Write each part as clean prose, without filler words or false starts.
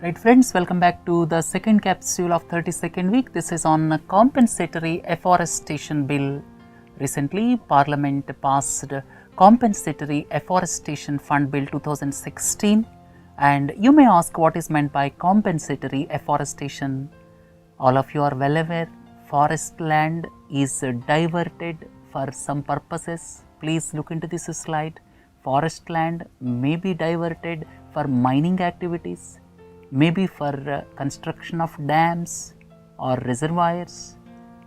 Right friends, welcome back to the second capsule of 32nd week. This is on Compensatory Afforestation Bill. Recently, Parliament passed Compensatory Afforestation Fund Bill 2016, and you may ask what is meant by compensatory afforestation. All of you are well aware, forest land is diverted for some purposes. Please look into this slide. Forest land may be diverted for mining activities, maybe for construction of dams or reservoirs,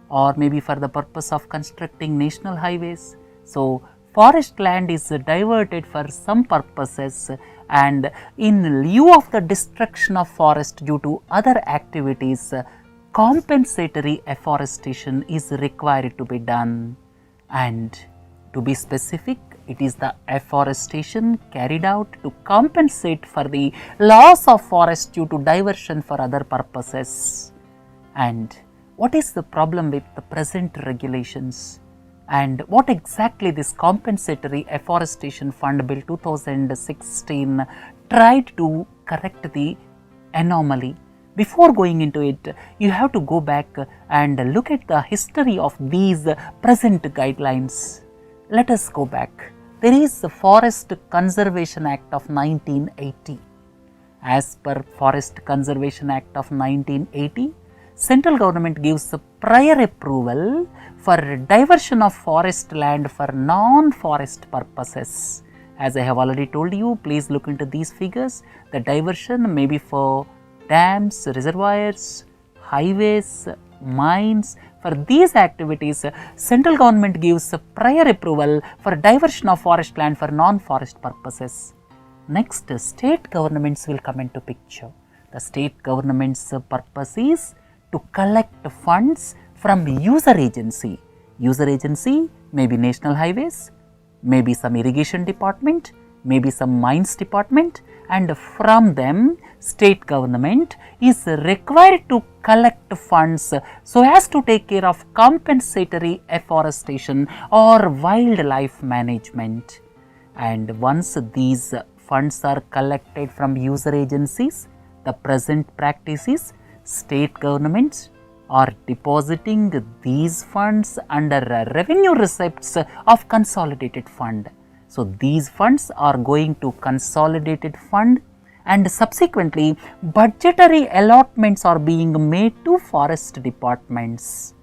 or maybe for the purpose of constructing national highways. So, forest land is diverted for some purposes, and in lieu of the destruction of forest due to other activities, compensatory afforestation is required to be done. And to be specific, it is the afforestation carried out to compensate for the loss of forest due to diversion for other purposes. And what is the problem with the present regulations? And what exactly this Compensatory Afforestation Fund Bill 2016 tried to correct the anomaly? Before going into it, you have to go back and look at the history of these present guidelines. Let us go back. There is the Forest Conservation Act of 1980. As per Forest Conservation Act of 1980, central government gives prior approval for diversion of forest land for non-forest purposes. As I have already told you, please look into these figures. The diversion may be for dams, reservoirs, highways, mines. For these activities, central government gives prior approval for diversion of forest land for non-forest purposes. Next, state governments will come into picture. The state government's purpose is to collect funds from user agency. User agency may be national highways, maybe some irrigation department, maybe some mines department, and from them state government is required to collect funds so as to take care of compensatory afforestation or wildlife management. And once these funds are collected from user agencies, the present practice is state governments are depositing these funds under revenue receipts of consolidated fund. So, these funds are going to consolidated fund, and subsequently budgetary allotments are being made to forest departments.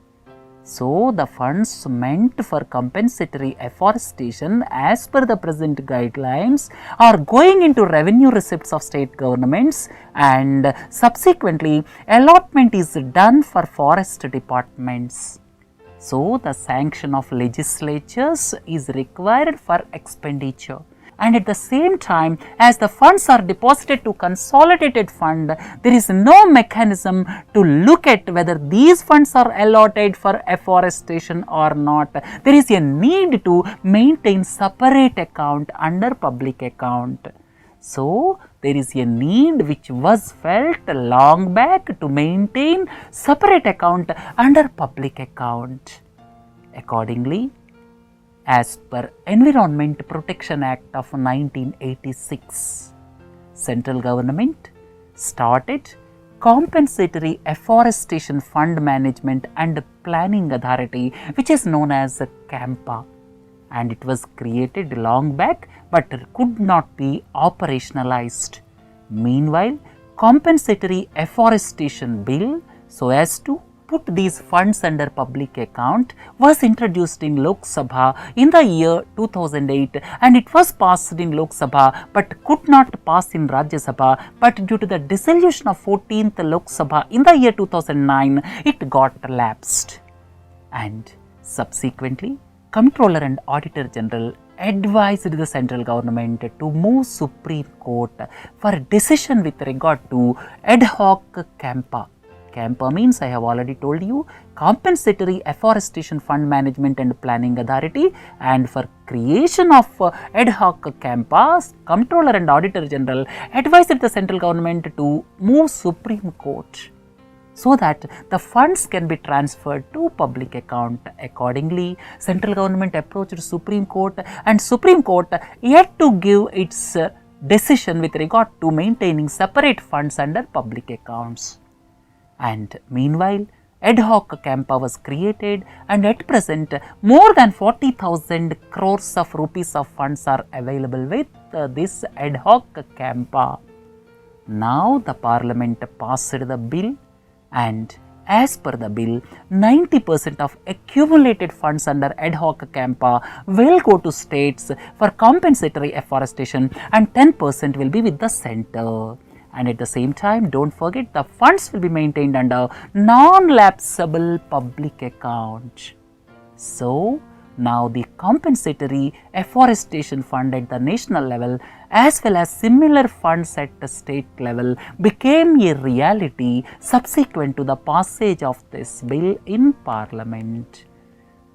So, the funds meant for compensatory afforestation as per the present guidelines are going into revenue receipts of state governments, and subsequently allotment is done for forest departments. So, the sanction of legislatures is required for expenditure, and at the same time, as the funds are deposited to consolidated fund, there is no mechanism to look at whether these funds are allotted for afforestation or not. There is a need to maintain separate account under public account. So, there is a need which was felt long back to maintain separate account under public account. Accordingly, as per Environment Protection Act of 1986, central government started Compensatory Afforestation Fund Management and Planning Authority, which is known as CAMPA, and it was created long back but could not be operationalized. Meanwhile, Compensatory Afforestation Bill, so as to put these funds under public account, was introduced in Lok Sabha in the year 2008, and it was passed in Lok Sabha but could not pass in Rajya Sabha, but due to the dissolution of 14th Lok Sabha in the year 2009, it got lapsed. And subsequently, Comptroller and Auditor General advised the central government to move Supreme Court for a decision with regard to ad hoc CAMPA. CAMPA means, I have already told you, Compensatory Afforestation Fund Management and Planning Authority, and for creation of ad hoc CAMPA, Comptroller and Auditor General advised the central government to move Supreme Court so that the funds can be transferred to public account. Accordingly, central government approached Supreme Court, and Supreme Court yet to give its decision with regard to maintaining separate funds under public accounts. And meanwhile, ad hoc CAMPA was created, and at present more than 40,000 crores of rupees of funds are available with this ad hoc CAMPA. Now the Parliament passed the bill, and as per the bill, 90% of accumulated funds under ad hoc CAMPA will go to states for compensatory afforestation, and 10% will be with the centre. And at the same time, don't forget, the funds will be maintained under non-lapsable public account. So now the compensatory afforestation fund at the national level as well as similar funds at the state level became a reality subsequent to the passage of this bill in Parliament.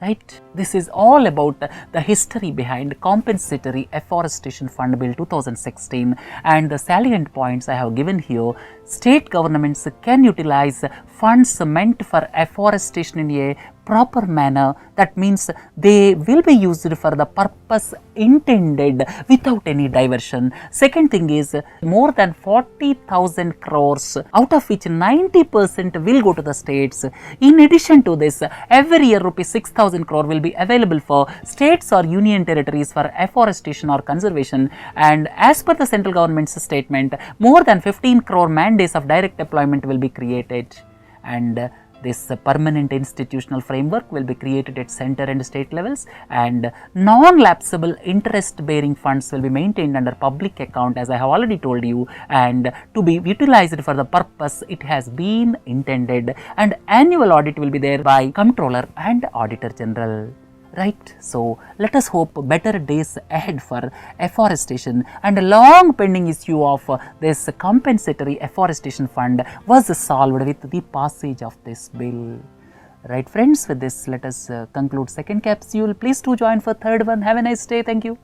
Right? This is all about the history behind Compensatory Afforestation Fund Bill 2016, and the salient points I have given here. State governments can utilize funds meant for afforestation in a proper manner. That means they will be used for the purpose intended without any diversion. Second thing is, more than 40,000 crores, out of which 90% will go to the states. In addition to this, every year rupees 6,000 crore will be available for states or union territories for afforestation or conservation. And as per the central government's statement, more than 15 crore man days of direct employment will be created. And this permanent institutional framework will be created at center and state levels, and non-lapsable interest-bearing funds will be maintained under public account, as I have already told you, and to be utilized for the purpose it has been intended. And annual audit will be there by Comptroller and Auditor General. Right? So let us hope better days ahead for afforestation, and a long pending issue of this compensatory afforestation fund was solved with the passage of this bill. Right friends, with this let us conclude second capsule. Please do join for third one. Have a nice day. Thank you.